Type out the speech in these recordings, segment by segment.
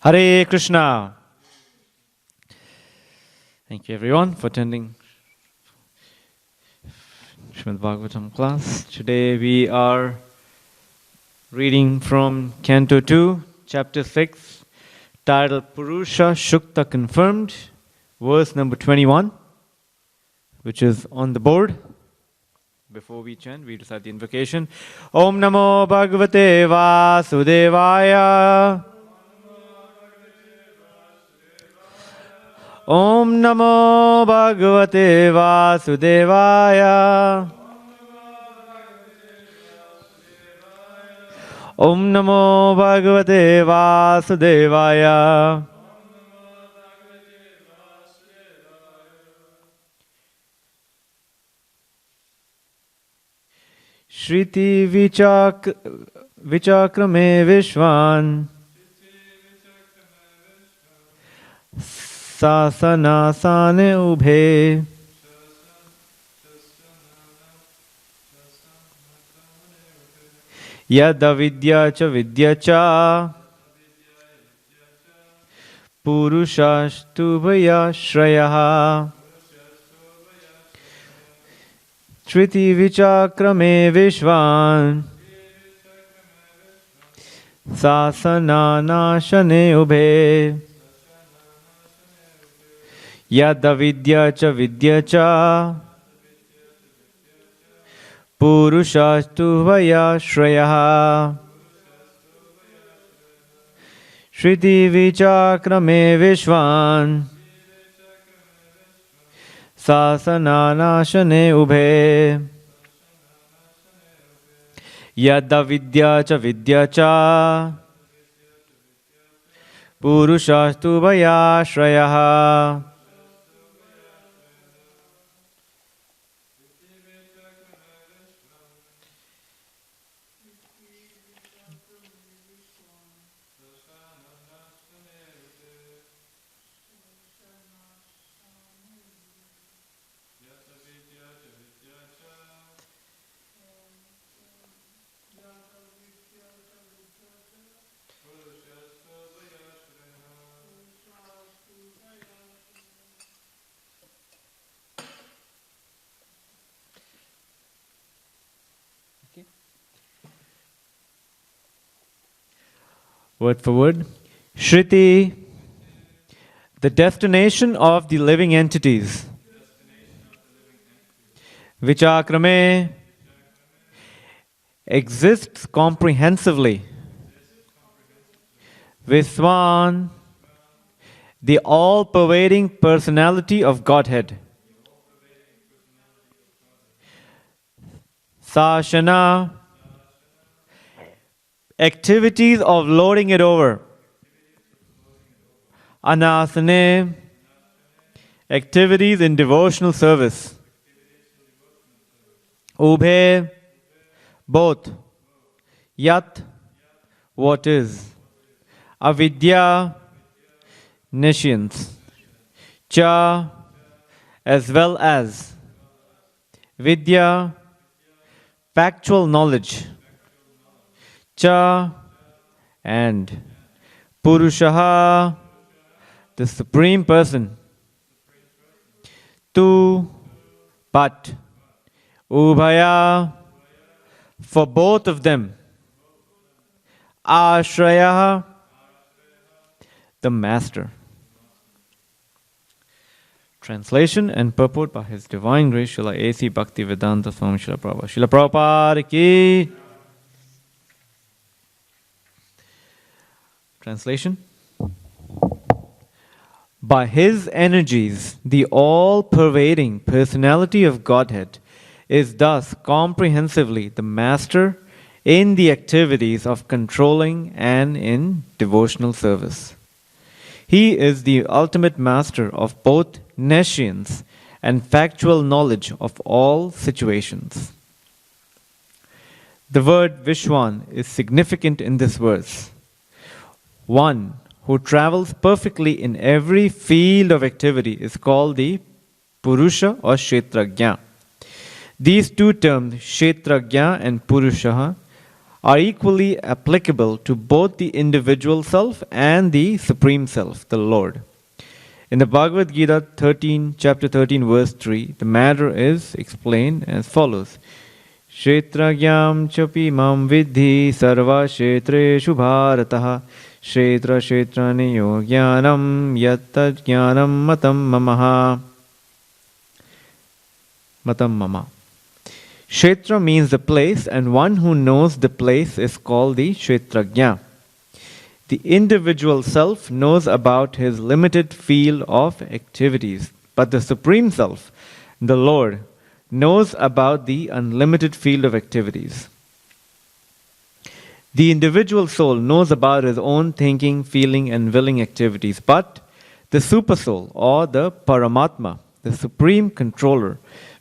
Hare Krishna. Thank you everyone for attending Srimad Bhagavatam class. Today we are reading from Canto 2, Chapter 6, titled Purusha Shukta Confirmed, verse number 21, which is on the board. Before we chant, we recite the invocation. Om Namo Bhagavate Vasudevaya. Om Namo Bhagavate Vasudevaya. Om Namo Bhagavate Vasudevaya. Shriti Vichakrame Vishwan Sasanasane Ubhe Yada Vidya Cha Purushashtubhaya Shrayaha Shriti Vichakrame Vishwan Sasananashane Ubhe Yada Vidya Cha Purushashtubhaya Shrayaha Shriti Vichakrame Vishwan Sasananashane Ubhe Yada Vidya Cha Purushashtubhaya Shrayaha Word for word. Shriti, the destination of the living entities. Vichakrame, exists comprehensively. Viswan, the all-pervading personality of Godhead. Sashana, activities of lording it over. Anasane, activities in devotional service. Ubhe, both. Yat, what is. Avidya, nescience. Cha, as well as. Vidya, factual knowledge. Cha, and Purushaha, the Supreme Person. Tu, but. Ubhaya, for both of them. Ashraya, the Master. Translation and purport by His Divine Grace Srila A.C. Bhaktivedanta Swami Srila Prabhupada. Srila Prabhupada ki. Translation. By His energies, the all-pervading personality of Godhead is thus comprehensively the Master in the activities of controlling and in devotional service. He is the ultimate master of both nescience and factual knowledge of all situations. The word Vishwan is significant in this verse. One who travels perfectly in every field of activity is called the Purusha or Kshetrajna. These two terms, Kshetrajna and Purusha, are equally applicable to both the individual self and the Supreme Self, the Lord. In the Bhagwat Gita chapter 13, verse 3, the matter is explained as follows. Kshetragyam chapi mam vidhi sarva kshetreshu bharataha kshetra kshetraniyo jnanam yattad jnanam matam mama. Kshetra means the place, and one who knows the place is called the Kshetrajna. The individual self knows about his limited field of activities, but the Supreme Self, the Lord, knows about the unlimited field of activities. The individual soul knows about his own thinking, feeling, and willing activities, but the Supersoul, or the Paramatma, the Supreme Controller,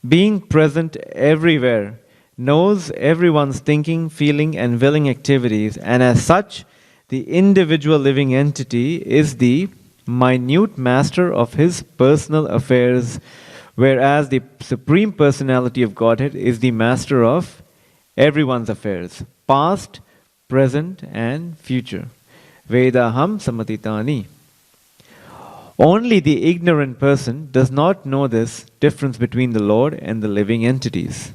being present everywhere, knows everyone's thinking, feeling, and willing activities, and as such, the individual living entity is the minute master of his personal affairs, whereas the Supreme Personality of Godhead is the master of everyone's affairs, past, present, and future. Vedaham samatitani. Only the ignorant person does not know this difference between the Lord and the living entities.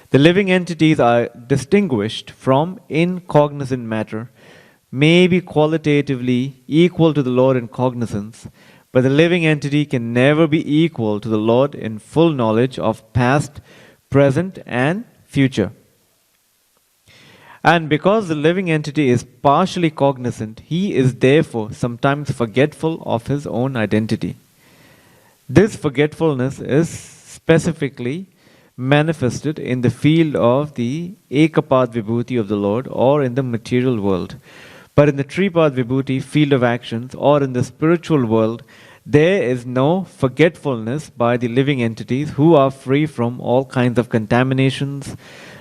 The living entities are distinguished from incognizant matter, may be qualitatively equal to the Lord in cognizance, but the living entity can never be equal to the Lord in full knowledge of past, present, and future. And because the living entity is partially cognizant, he is therefore sometimes forgetful of his own identity. This forgetfulness is specifically manifested in the field of the Ekapad Vibhuti of the Lord or in the material world. But in the Tripad Vibhuti field of actions or in the spiritual world, there is no forgetfulness by the living entities who are free from all kinds of contaminations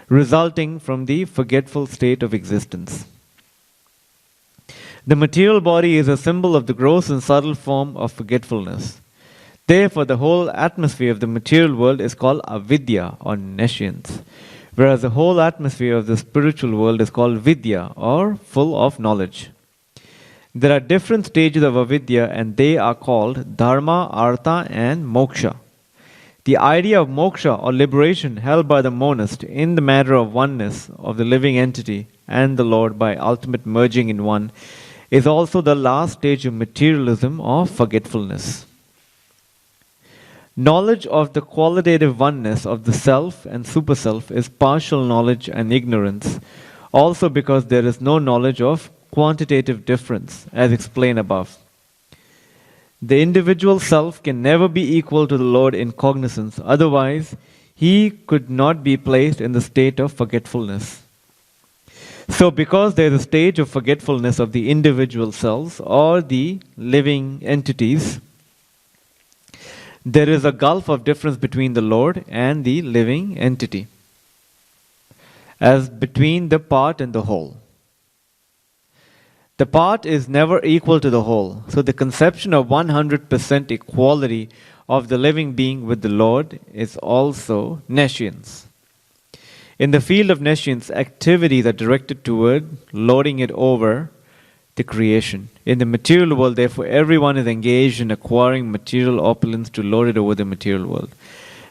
resulting from the forgetful state of existence. The material body is a symbol of the gross and subtle form of forgetfulness. Therefore, the whole atmosphere of the material world is called avidya or nescience, whereas the whole atmosphere of the spiritual world is called vidya or full of knowledge. There are different stages of avidya and they are called dharma, artha and moksha. The idea of moksha or liberation held by the monist in the matter of oneness of the living entity and the Lord by ultimate merging in one is also the last stage of materialism or forgetfulness. Knowledge of the qualitative oneness of the self and superself is partial knowledge and ignorance, also because there is no knowledge of quantitative difference, as explained above. The individual self can never be equal to the Lord in cognizance, otherwise he could not be placed in the state of forgetfulness. So because there is a stage of forgetfulness of the individual selves or the living entities, there is a gulf of difference between the Lord and the living entity, as between the part and the whole. The part is never equal to the whole, so the conception of 100% equality of the living being with the Lord is also nescience. In the field of nescience, activities are directed toward lording it over the creation. In the material world, therefore, everyone is engaged in acquiring material opulence to lord it over the material world.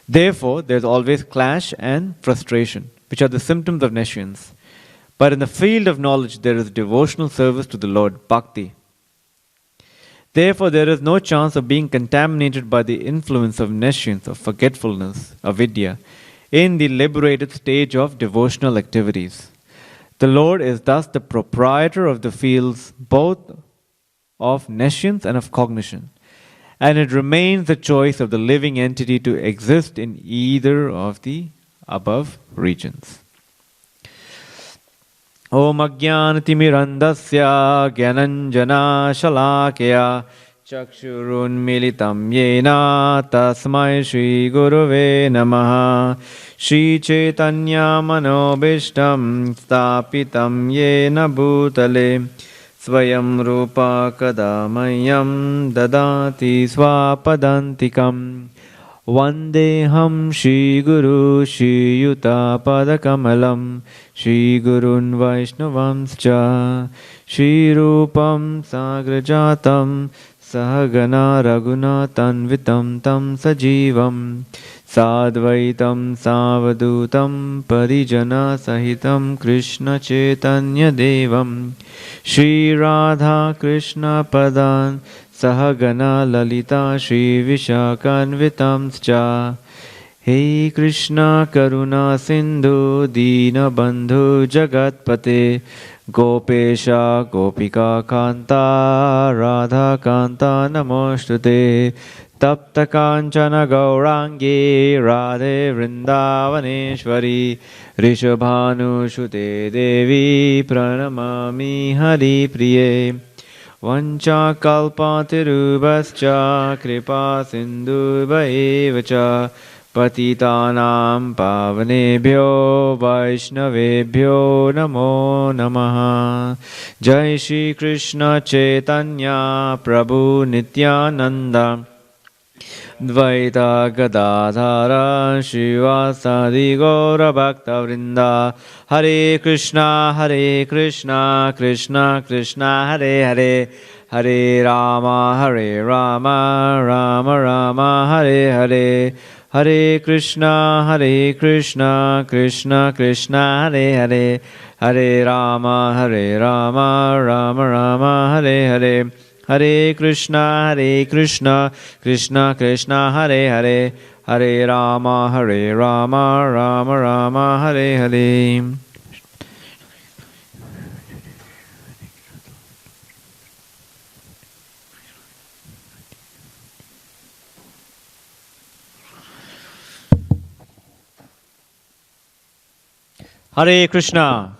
Therefore, there is always clash and frustration, which are the symptoms of nescience. But in the field of knowledge, there is devotional service to the Lord, bhakti. Therefore, there is no chance of being contaminated by the influence of nescience, of forgetfulness, avidya, in the liberated stage of devotional activities. The Lord is thus the proprietor of the fields both of nescience and of cognition, and it remains the choice of the living entity to exist in either of the above regions. Om Ajnanatimirandasya Gyananjana Shalakya Chakshurun Militam Yena Tasmai Shri Guruve Namaha Shri Chaitanya Manobishtam Stapitam Yena Bhutale Swayam Rupa Kadamayam Dadati Swapadantikam Vandeham Shri Guru Shri Yuta Padakamalam Shri Gurun Vaishnavamscha Shri Rupam Sagrajatam Sahagana Raghunatanvitam Tam Sajivam Sadvaitam Savadutam Parijana Sahitam Krishna Chaitanya Devam Shri Radha Krishna Padan Sahagana Lalita Shri Vishakhanvitamscha Hey Krishna Karuna Sindhu Dina Bandhu Jagatpate Gopesha Gopika Kanta Radha Kanta Namostute Tapta Kanchana Gaurangi Radhe Vrindavaneshwari Rishabhanu Shute Devi Pranamami Hari Priye Vancha kalpatirubhascha kripa sindhuvaevacha patitanam pavanebhyo vaishnavebhyo namo namaha. Jai Shri Krishna Chaitanya Prabhu Nityananda Dvaita Gadadhara Shivasadi Gaura Bhakta Vrinda Hare Krishna Krishna Krishna Hare Hare Hare Rama Rama Rama Hare Hare Hare Krishna Krishna Krishna Hare Hare Hare Rama Rama Rama Hare Hare Hare Krishna Krishna Krishna Hare Hare Hare Rama Rama Rama Hare Hare. Hare Krishna.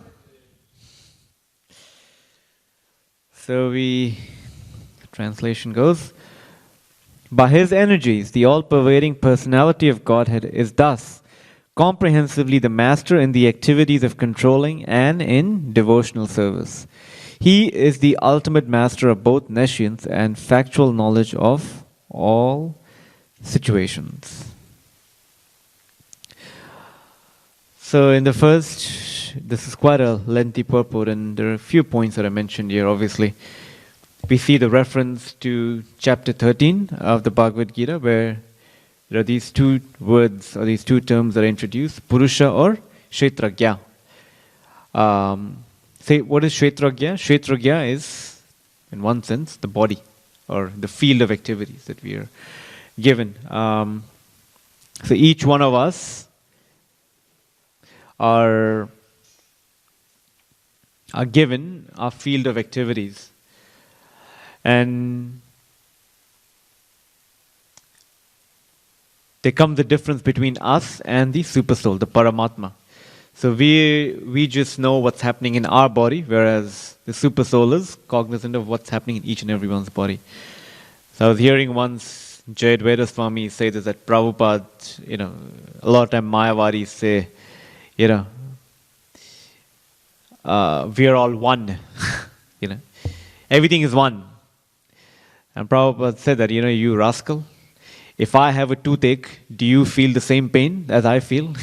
So translation goes, by his energies, the all-pervading personality of Godhead is thus comprehensively the master in the activities of controlling and in devotional service. He is the ultimate master of both nescience and factual knowledge of all situations. So in the first, this is quite a lengthy purport, and there are a few points that I mentioned here, obviously. We see the reference to chapter 13 of the Bhagwat Gita, where there are these two words or these two terms that are introduced, Purusha or Kshetragya. Say, what is Kshetragya? Kshetragya is, in one sense, the body or the field of activities that we are given. So each one of us are given a field of activities. And there comes the difference between us and the supersoul, the Paramatma. So we just know what's happening in our body, whereas the supersoul is cognizant of what's happening in each and everyone's body. So I was hearing once Jayadvaita Swami say this, that Prabhupada, a lot of time Mayavadis say, we are all one. Everything is one. And Prabhupada said that, you rascal, if I have a toothache, do you feel the same pain as I feel?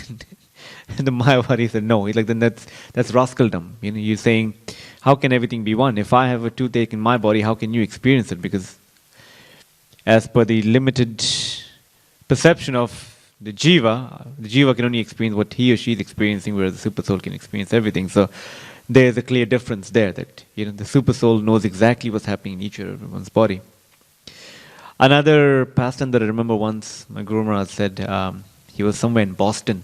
And the Mayavadi said, no. He's like, then that's rascaldom. You're saying, how can everything be one? If I have a toothache in my body, how can you experience it? Because as per the limited perception of the jiva can only experience what he or she is experiencing, whereas the supersoul can experience everything. So there's a clear difference there, that the supersoul knows exactly what's happening in each and everyone's body. Another pastime that I remember once, my Guru Maharaj said, he was somewhere in Boston.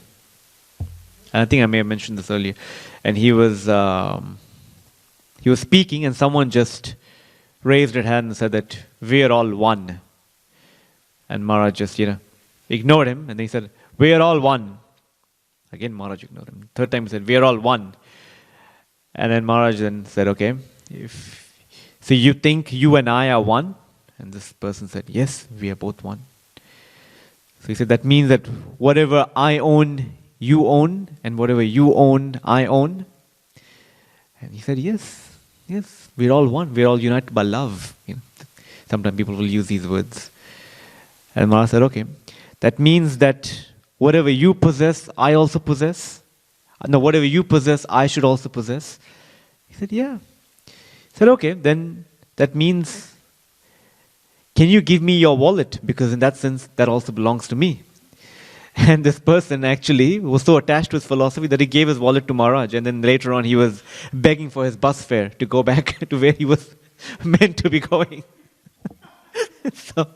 And I think I may have mentioned this earlier. And he was speaking, and someone just raised their hand and said that we are all one. And Maharaj just, ignored him, and then he said, we are all one. Again, Maharaj ignored him. Third time he said, we are all one. And then Maharaj then said, okay, so you think you and I are one? And this person said, yes, we are both one. So he said, that means that whatever I own, you own, and whatever you own, I own. And he said, yes, we're all one. We're all united by love. Sometimes people will use these words. And Maharaj said, okay, That means that whatever you possess, I also possess. No, whatever you possess, I should also possess. He said, yeah. He said, okay, then that means, can you give me your wallet? Because in that sense, that also belongs to me. And this person actually was so attached to his philosophy that he gave his wallet to Maharaj. And then later on, he was begging for his bus fare to go back to where he was meant to be going. So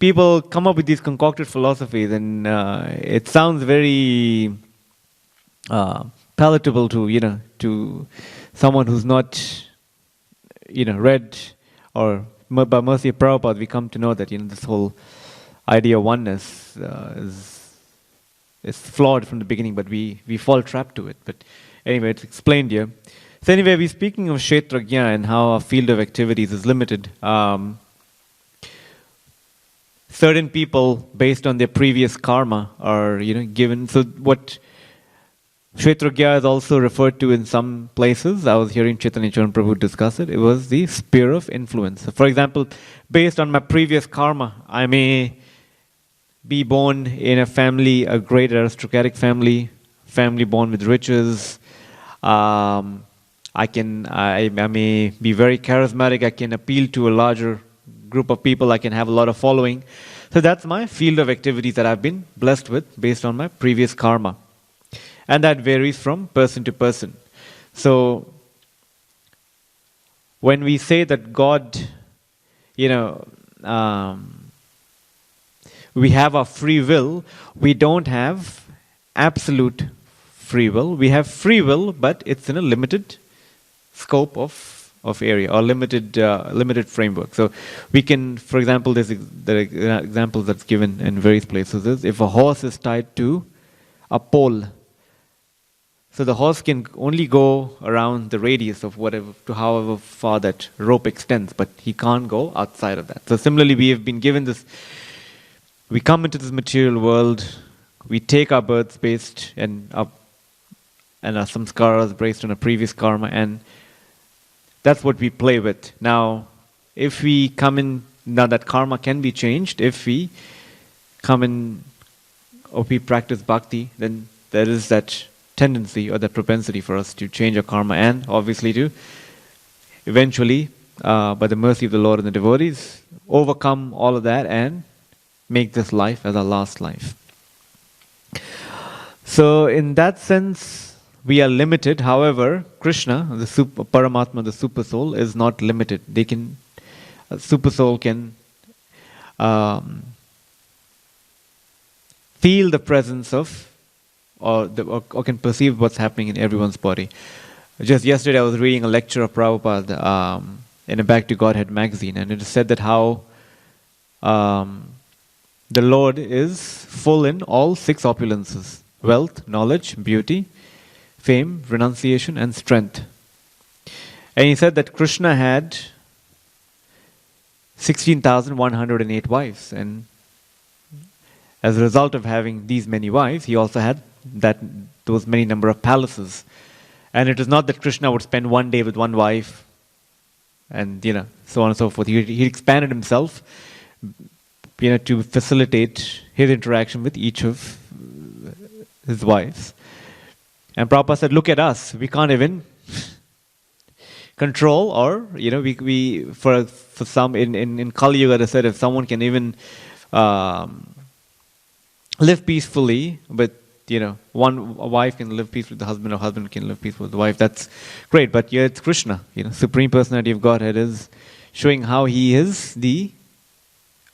people come up with these concocted philosophies, and it sounds very palatable to someone who's not read, or by mercy of Prabhupada we come to know that this whole idea of oneness is flawed from the beginning, but we fall trapped to it. But anyway, it's explained here. So anyway, we're speaking of Kshetrajna and how our field of activities is limited. Certain people, based on their previous karma, are given. So what Kshetrajna is also referred to in some places. I was hearing Chaitanya Charan Prabhu discuss it. It was the sphere of influence. So for example, based on my previous karma, I may be born in a family, a great aristocratic family born with riches. I may be very charismatic. I can appeal to a larger group of people. I can have a lot of following. So that's my field of activities that I've been blessed with based on my previous karma. And that varies from person to person. So when we say that God, we have our free will, we don't have absolute free will. We have free will, but it's in a limited scope of area, or limited framework. So we can, for example, there's the example that's given in various places is if a horse is tied to a pole, so the horse can only go around the radius of however far that rope extends, but he can't go outside of that. So similarly, we have been given this. We come into this material world. We take our births based and our samskaras based on a previous karma, and that's what we play with. Now, if we come in, now that karma can be changed. If we come in, or we practice bhakti, then there is that tendency or that propensity for us to change our karma, and obviously to eventually, by the mercy of the Lord and the devotees, overcome all of that and make this life as our last life. So in that sense, we are limited. However, Krishna, the Paramatma, the super soul, is not limited. A super soul can feel the presence of, or can perceive what's happening in everyone's body. Just yesterday, I was reading a lecture of Prabhupada in a Back to Godhead magazine, and it is said that how the Lord is full in all 6 opulences: wealth, knowledge, beauty, fame, renunciation, and strength. And he said that Krishna had 16,108 wives, and as a result of having these many wives, he also had those many number of palaces. And it is not that Krishna would spend one day with one wife, and so on and so forth. He expanded himself, to facilitate his interaction with each of his wives. And Prabhupada said, look at us. We can't even control, or, we for some, in Kali Yuga, they said if someone can even live peacefully, but, a wife can live peacefully with the husband, or husband can live peacefully with the wife, that's great. But here it's Krishna, Supreme Personality of Godhead, is showing how he is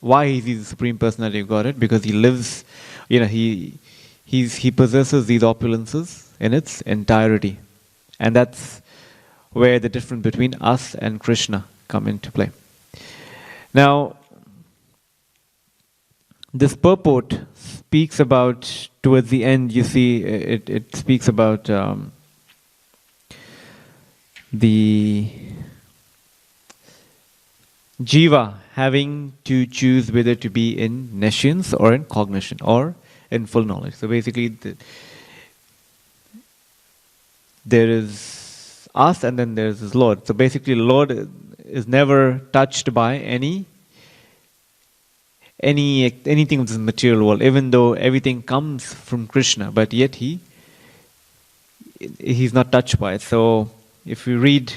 why he's the Supreme Personality of Godhead, because he lives, he possesses these opulences in its entirety. And that's where the difference between us and Krishna come into play. Now, this purport speaks about, towards the end, you see, it speaks about the jiva having to choose whether to be in nescience or in cognition or in full knowledge. So basically, there is us and then there's his Lord. So basically, the Lord is never touched by any anything of this material world, even though everything comes from Krishna, but yet he's not touched by it. So if we read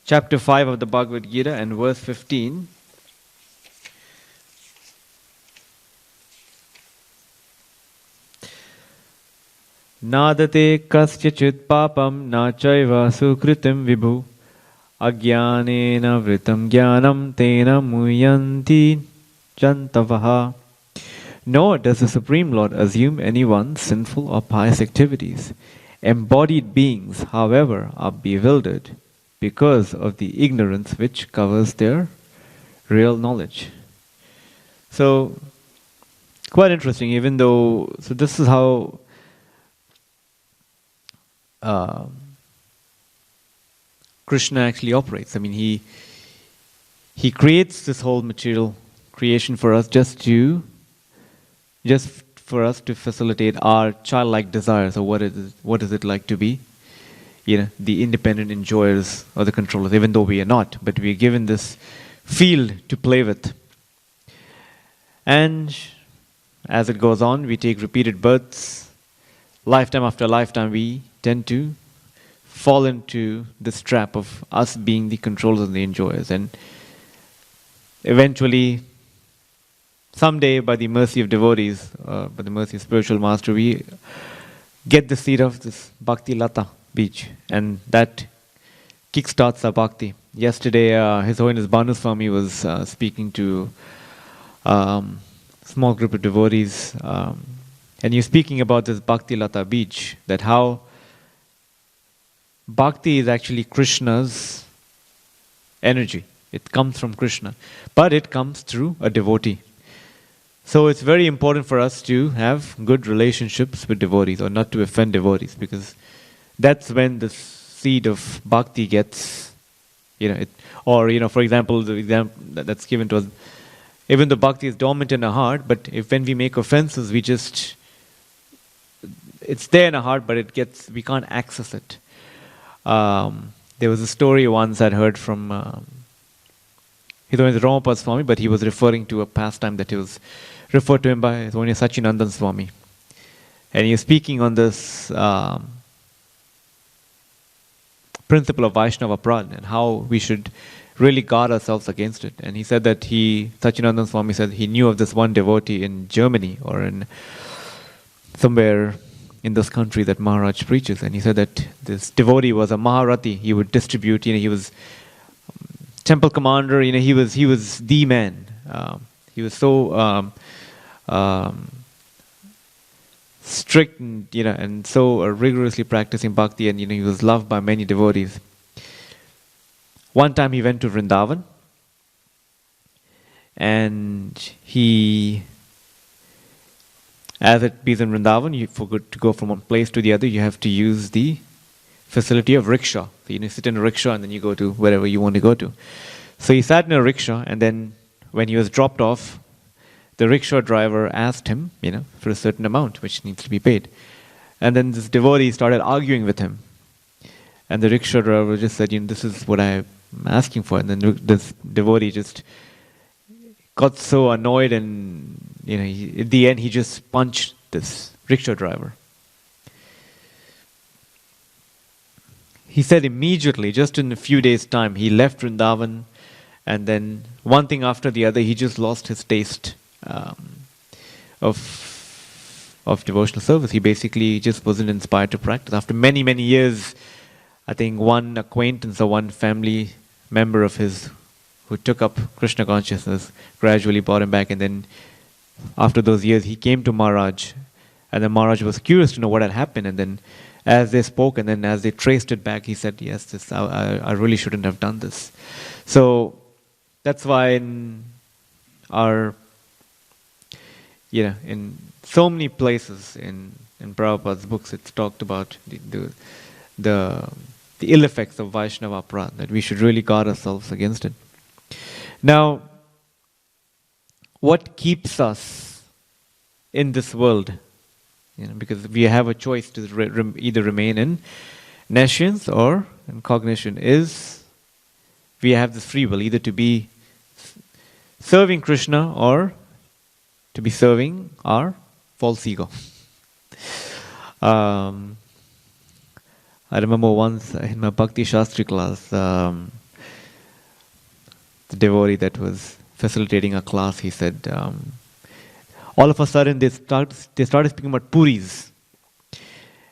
chapter 5 of the Bhagwat Gita and verse 15, Nadate kasyachit papam na chaiva sukritim vibhu ajnanena vritam jnanam tena muyanti jantavaha. Nor does the Supreme Lord assume anyone's sinful or pious activities. Embodied beings, however, are bewildered because of the ignorance which covers their real knowledge. So, quite interesting, even though, so this is how Krishna actually operates. I mean, he creates this whole material creation for us just for us to facilitate our childlike desires, or what is it like to be, the independent enjoyers or the controllers, even though we are not, but we are given this field to play with. And as it goes on, we take repeated births, lifetime after lifetime, we tend to fall into this trap of us being the controllers and the enjoyers. And eventually, someday, by the mercy of devotees, by the mercy of spiritual master, we get the seed of this Bhakti Lata beach, and that kickstarts our bhakti. Yesterday, His Holiness Bhanu Swami was speaking to a small group of devotees, and you're speaking about this Bhakti Lata beach, that how bhakti is actually Krishna's energy. It comes from Krishna, but it comes through a devotee. So it's very important for us to have good relationships with devotees, or not to offend devotees, because that's when the seed of bhakti gets, for example, the example that's given to us, even though bhakti is dormant in our heart, but when we make offenses, it's there in our heart, but we can't access it. There was a story once I'd heard from His Holiness Ramapad Swami, but he was referring to a pastime that he was referred to him by His Holiness Sachinandan Swami. And he was speaking on this principle of Vaishnava Prad and how we should really guard ourselves against it. And he said that Sachinandan Swami said he knew of this one devotee in Germany or in somewhere in this country that Maharaj preaches. And he said that this devotee was a Maharati. He would distribute, he was temple commander, he was the man. He was so strict and so rigorously practicing bhakti, and he was loved by many devotees. One time he went to Vrindavan, and as it is in Vrindavan, to go from one place to the other, you have to use the facility of rickshaw. So you sit in a rickshaw and then you go to wherever you want to go to. So he sat in a rickshaw, and then when he was dropped off, the rickshaw driver asked him, for a certain amount which needs to be paid. And then this devotee started arguing with him. And the rickshaw driver just said, this is what I'm asking for. And then this devotee just got so annoyed, and at the end he just punched this rickshaw driver. He said immediately, just in a few days' time, he left Vrindavan, and then one thing after the other, he just lost his taste of devotional service. He basically just wasn't inspired to practice. After many, many years, I think one acquaintance or one family member of his who took up Krishna consciousness gradually brought him back, and then after those years, he came to Maharaj, and then Maharaj was curious to know what had happened, and then as they spoke and then as they traced it back, he said, yes, I really shouldn't have done this. So that's why in so many places in Prabhupada's books, it's talked about the ill effects of Vaishnava Prad, that we should really guard ourselves against it. Now, what keeps us in this world? Because we have a choice to either remain in nescience or in cognition. We have this free will, either to be serving Krishna or to be serving our false ego. I remember once in my Bhakti Shastri class, the devotee that was facilitating a class, he said, all of a sudden they started speaking about puris.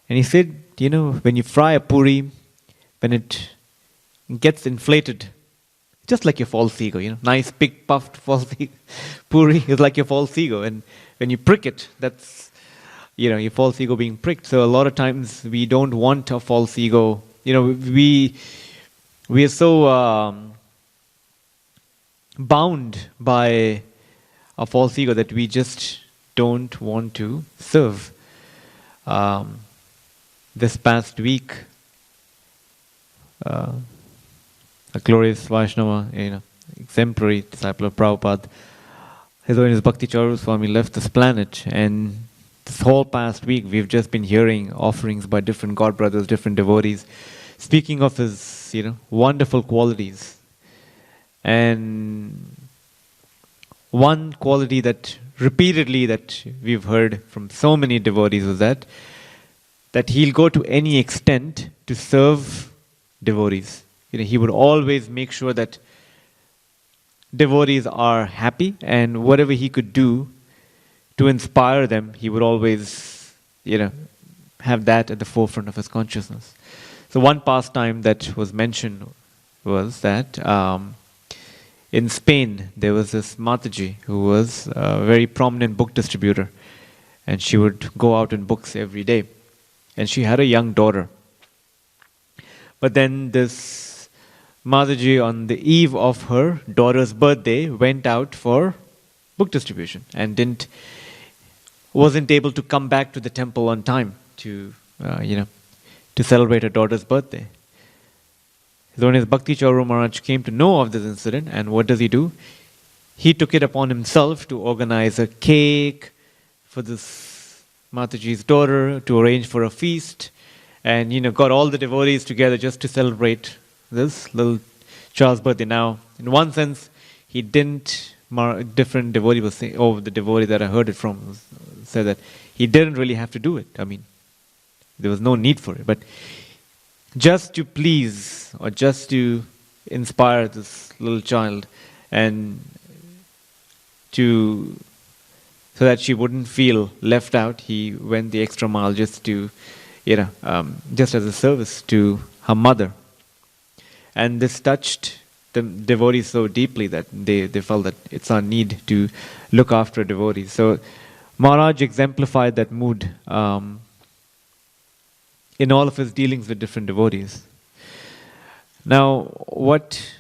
And he said, when you fry a puri, when it gets inflated, just like your false ego, nice big puffed false ego, puri is like your false ego. And when you prick it, that's your false ego being pricked. So a lot of times we don't want a false ego. We are so bound by a false ego that we just don't want to serve. This past week, a glorious Vaishnava, exemplary disciple of Prabhupada, His Holiness Bhakti Charu Swami left this planet, and this whole past week we've just been hearing offerings by different God brothers, different devotees, speaking of his, wonderful qualities. And one quality that repeatedly that we've heard from so many devotees was that he'll go to any extent to serve devotees. He would always make sure that devotees are happy, and whatever he could do to inspire them, he would always, have that at the forefront of his consciousness. So one pastime that was mentioned was that in Spain, there was this Mataji who was a very prominent book distributor, and she would go out in books every day. And she had a young daughter. But then this Mataji, on the eve of her daughter's birthday, went out for book distribution and wasn't able to come back to the temple on time to celebrate her daughter's birthday. His Holiness Bhakti Chauru Maharaj came to know of this incident, and what does he do? He took it upon himself to organize a cake for this Mataji's daughter, to arrange for a feast, and got all the devotees together just to celebrate this little child's birthday. Now, in one sense, he didn't. Different devotee was saying, the devotee that I heard it from said that he didn't really have to do it. I mean, there was no need for it, but just to please or just to inspire this little child, and so that she wouldn't feel left out, he went the extra mile just to, just as a service to her mother. And this touched the devotees so deeply that they felt that it's our need to look after devotees. So Maharaj exemplified that mood in all of his dealings with different devotees. Now, what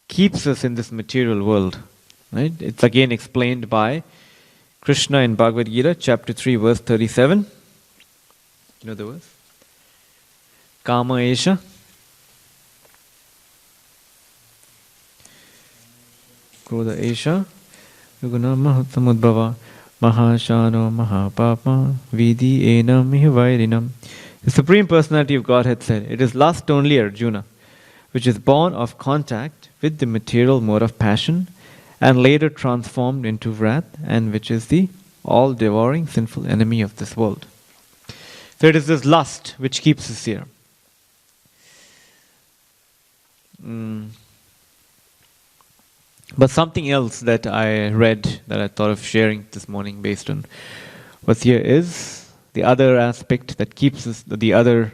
keeps us in this material world, right? It's again explained by Krishna in Bhagwat Gita, chapter 3, verse 37. You know the verse? Kama esha. Krodha esha. Yuguna mahasamudbhava. Mahashano mahapapa. Vidhi enam mihivairinam. The Supreme Personality of Godhead said, "It is lust only, Arjuna, which is born of contact with the material mode of passion, and later transformed into wrath, and which is the all-devouring sinful enemy of this world." So it is this lust which keeps us here. But something else that I read that I thought of sharing this morning based on what's here is the other aspect that keeps us, the other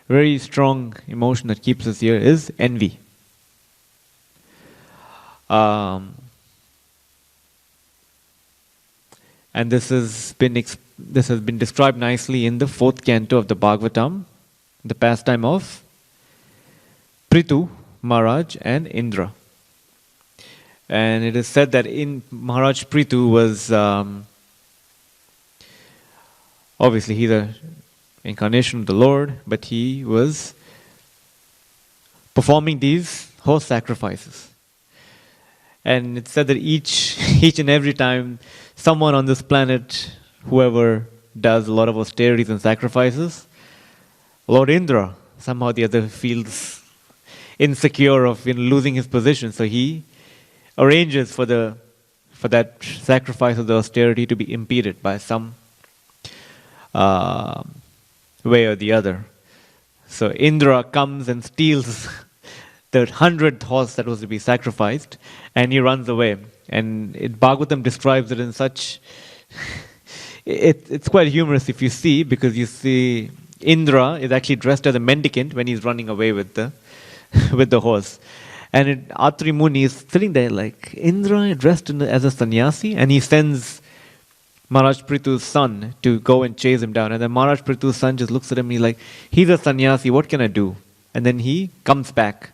very strong emotion that keeps us here is envy. And this has been described nicely in the 4th canto of the Bhagavatam, the pastime of Prithu, Maharaj and Indra. And it is said that Maharaj Prithu was, obviously he's an incarnation of the Lord, but he was performing these horse sacrifices. And it's said that each and every time someone on this planet, whoever does a lot of austerities and sacrifices, Lord Indra somehow the other feels insecure of losing his position, so he arranges for the for that sacrifice of the austerity to be impeded by some way or the other. So Indra comes and steals the 100th horse that was to be sacrificed, and he runs away. And Bhagavatam describes it in such... it's quite humorous if you see, because you see Indra is actually dressed as a mendicant when he's running away with the with the horse. And Atri Muni is sitting there like, Indra dressed as a sannyasi, and he sends Maharaj Prithu's son to go and chase him down. And then Maharaj Prithu's son just looks at him and he's like, he's a sannyasi, what can I do? And then he comes back.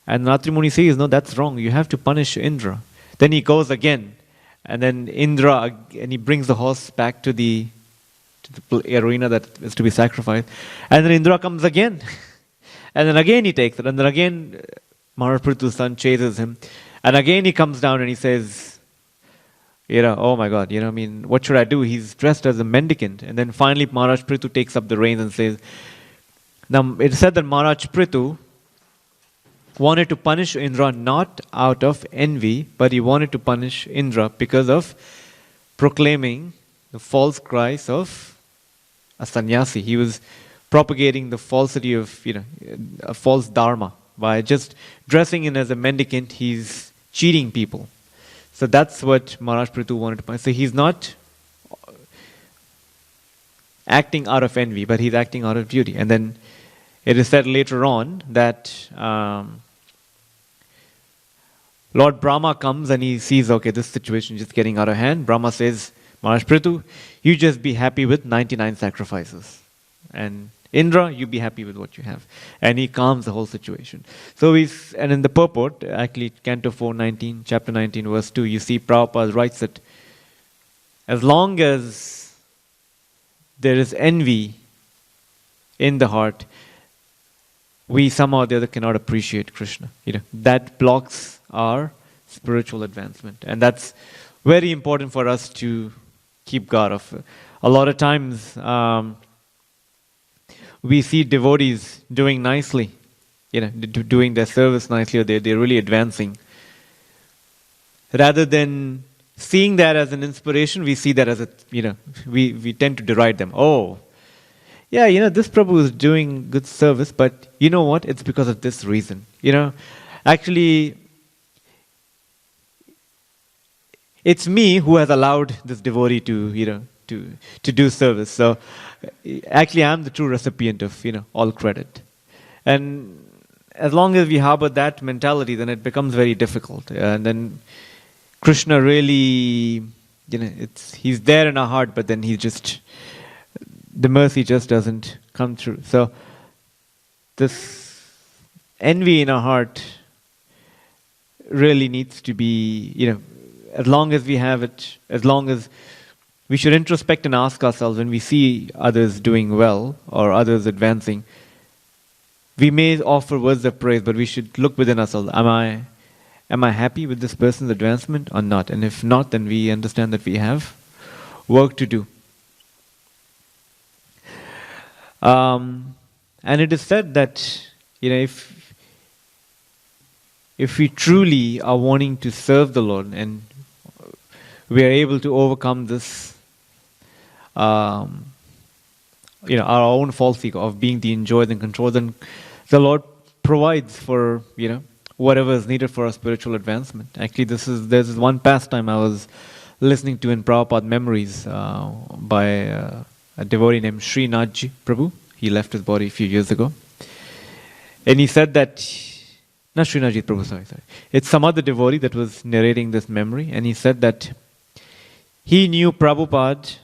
And Atri Muni says, no, that's wrong. You have to punish Indra. Then he goes again. And then Indra, and he brings the horse back to the arena that is to be sacrificed. And then Indra comes again. And then again he takes it. And then again Maharaj Prithu's son chases him. And again he comes down and he says, oh my God, what should I do? He's dressed as a mendicant. And then finally Maharaj Prithu takes up the reins and says, now it said that Maharaj Prithu wanted to punish Indra not out of envy, but he wanted to punish Indra because of proclaiming the false Christ of a sannyasi. He was propagating the falsity of, a false dharma. By just dressing in as a mendicant, he's cheating people. So that's what Maharaj Prithu wanted to punish. So he's not acting out of envy, but he's acting out of duty. And then it is said later on that Lord Brahma comes and he sees, okay, this situation is just getting out of hand. Brahma says, Maharaj Prithu, you just be happy with 99 sacrifices. And Indra, you be happy with what you have. And he calms the whole situation. So and in the purport, actually, Canto 4, chapter 19, verse 2, you see Prabhupada writes that as long as there is envy in the heart, we somehow or the other cannot appreciate Krishna. That blocks our spiritual advancement. And that's very important for us to keep guard of. A lot of times, we see devotees doing nicely, doing their service nicely, or they're really advancing. Rather than seeing that as an inspiration, we see that as we tend to deride them. Oh, yeah, this Prabhu is doing good service, but you know what? It's because of this reason. Actually, it's me who has allowed this devotee to do service. So actually I'm the true recipient of all credit. And as long as we harbor that mentality, then it becomes very difficult. And then Krishna really, he's there in our heart, but then the mercy just doesn't come through. So this envy in our heart really needs to be, as long as we have it, as long as we should introspect and ask ourselves when we see others doing well or others advancing, we may offer words of praise, but we should look within ourselves. Am I happy with this person's advancement or not? And if not, then we understand that we have work to do. And it is said that if we truly are wanting to serve the Lord and we are able to overcome this, our own false ego of being the enjoyer and control, then the Lord provides for whatever is needed for our spiritual advancement. Actually, there's this one pastime I was listening to in Prabhupada Memories by a devotee named Srinathji Prabhu. He left his body a few years ago, and he said that not Srinathji Prabhu, sorry. It's some other devotee that was narrating this memory, and he said that he knew Prabhupada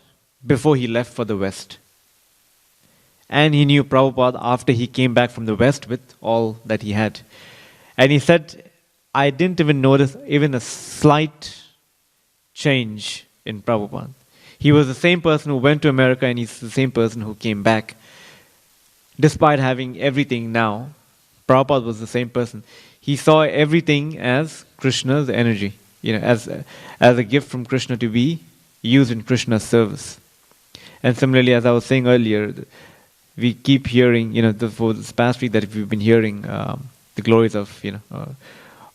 before he left for the West. And he knew Prabhupada after he came back from the West with all that he had. And he said, I didn't even notice even a slight change in Prabhupada. He was the same person who went to America, and he's the same person who came back. Despite having everything now, Prabhupada was the same person. He saw everything as Krishna's energy, as a gift from Krishna to be used in Krishna's service. And similarly, as I was saying earlier, we keep hearing, for this past week that we've been hearing the glories of,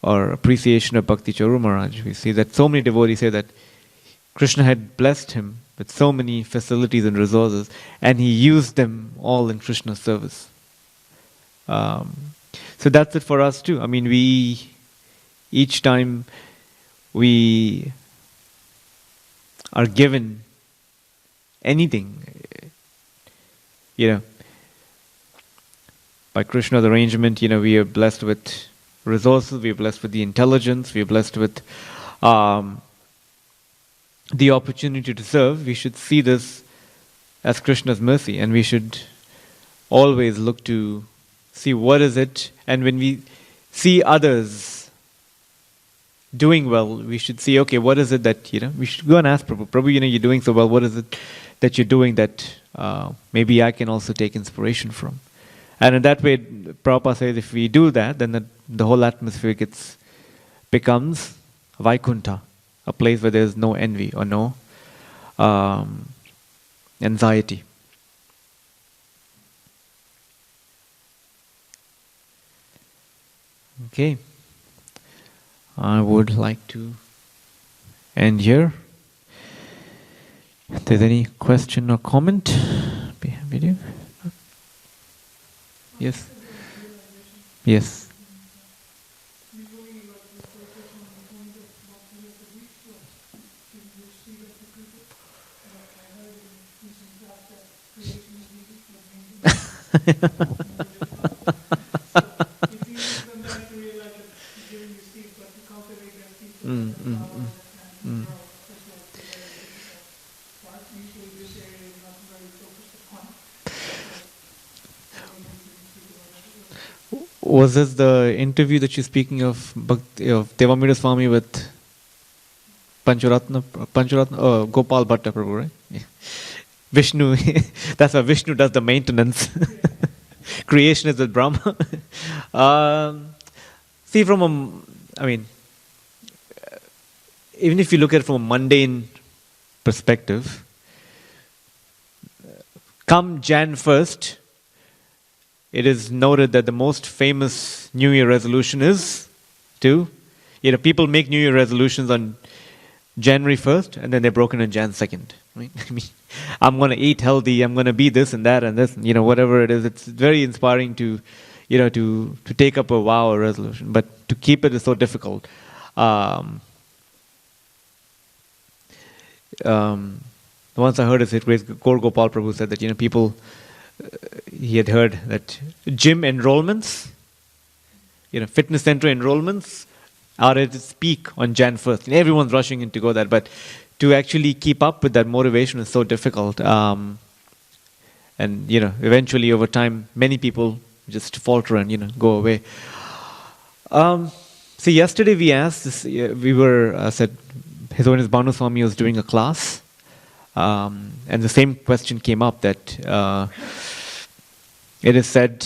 or appreciation of Bhakti Charu Maharaj. We see that so many devotees say that Krishna had blessed him with so many facilities and resources, and he used them all in Krishna's service. So that's it for us too. I mean, each time we are given anything, by Krishna's arrangement, we are blessed with resources, we are blessed with the intelligence, we are blessed with the opportunity to serve. We should see this as Krishna's mercy, and we should always look to see what is it, and when we see others doing well, we should see, okay, what is it that, we should go and ask Prabhu, you're doing so well, what is it that you're doing that maybe I can also take inspiration from? And in that way, Prabhupada says, if we do that, then the whole atmosphere becomes Vaikuntha, a place where there's no envy or no anxiety. Okay, I would like to end here. If there's any question or comment, be happy to. Yes. Yes. Was this the interview that you're speaking of Devamida Swami with Pancharatna, Gopal Bhatta Prabhu, right? Yeah. Vishnu, that's why Vishnu does the maintenance. Creation is with Brahma. See, even if you look at it from a mundane perspective, come Jan 1st, it is noted that the most famous New Year resolution is people make New Year resolutions on January 1st and then they're broken on Jan 2nd. Right? I'm going to eat healthy, I'm going to be this and that and this, whatever it is. It's very inspiring to take up a vow or resolution, but to keep it is so difficult. Once I heard this, Gaur Gopal Prabhu said that people. He had heard that gym enrollments, fitness center enrollments are at its peak on Jan 1st. And everyone's rushing in to go there, but to actually keep up with that motivation is so difficult. And eventually over time, many people just falter and go away. See, yesterday we asked this. We were said His Holiness Bhanu Swami was doing a class, and the same question came up that. It is said,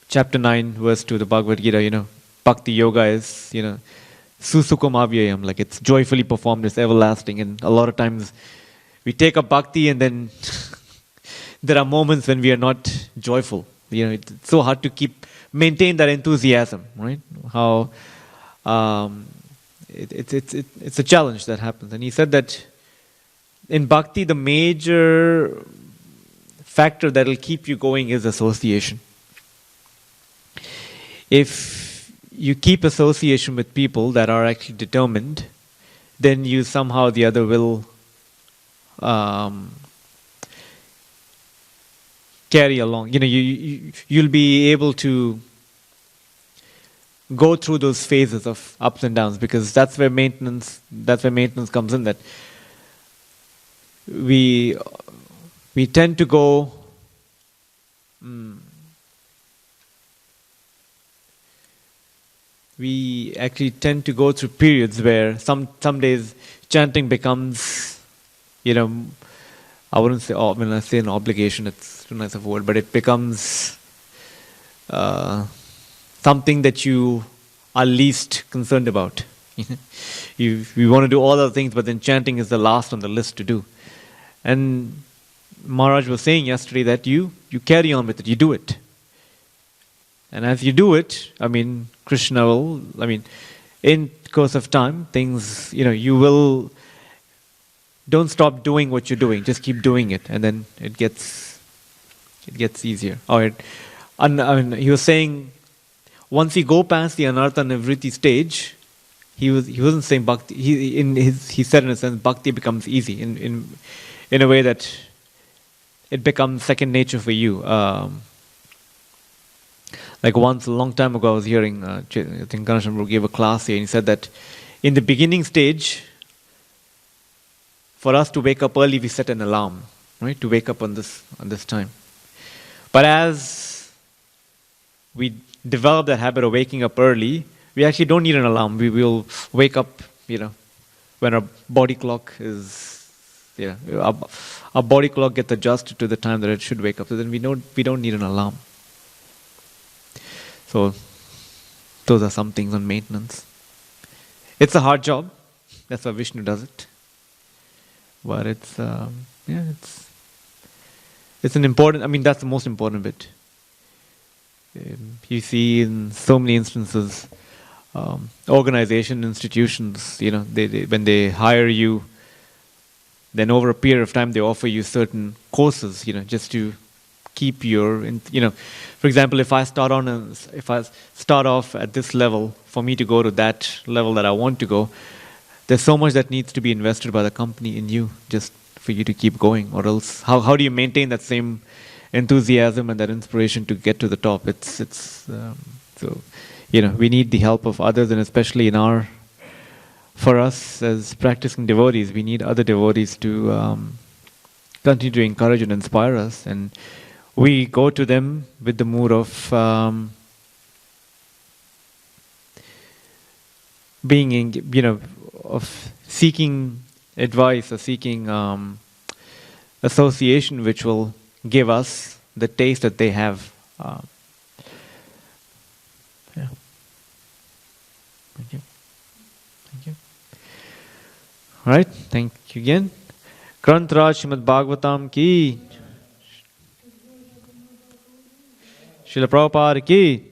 chapter 9, verse 2, the Bhagwat Gita, Bhakti Yoga is, Susukam Avyayam, like it's joyfully performed, it's everlasting. And a lot of times we take up Bhakti and then there are moments when we are not joyful. It's so hard to maintain that enthusiasm, right? How it's a challenge that happens. And he said that in Bhakti, the major factor that will keep you going is association. If you keep association with people that are actually determined, then you somehow the other will carry along. You'll be able to go through those phases of ups and downs, because that's where maintenance comes in. That we tend to go we actually tend to go through periods where some days chanting becomes, I wouldn't say, when I say an obligation, it's too nice of a word, but it becomes something that you are least concerned about. You want to do all other things, but then chanting is the last on the list to do. And Maharaj was saying yesterday that you carry on with it, you do it. And as you do it, I mean, Krishna will, I mean, in course of time, things, you will, don't stop doing what you're doing, just keep doing it, and then it gets easier. Or I mean, he was saying, once you go past the anartha nivritti stage, he wasn't saying bhakti. He said in a sense, bhakti becomes easy in a way that it becomes second nature for you. Like once, a long time ago, I was hearing, I think Ganesham gave a class here, and he said that in the beginning stage, for us to wake up early, we set an alarm, right, to wake up on this time. But as we develop that habit of waking up early, we actually don't need an alarm. We will wake up, when our body clock is, our body clock gets adjusted to the time that it should wake up. So then we don't need an alarm. So those are some things on maintenance. It's a hard job. That's why Vishnu does it. But it's an important, I mean, that's the most important bit. You see in so many instances, organization, institutions, they when they hire you, then over a period of time they offer you certain courses, just to keep your, for example, if I start off at this level, for me to go to that level that I want to go, there's so much that needs to be invested by the company in you, just for you to keep going. Or else, how do you maintain that same enthusiasm and that inspiration to get to the top? So we need the help of others, and especially for us as practicing devotees, we need other devotees to continue to encourage and inspire us. And we go to them with the mood of of seeking advice or seeking association, which will give us the taste that they have. Thank you. All right, thank you again. Granth Srimad Bhagavatam ki, Srila Prabhupada ki.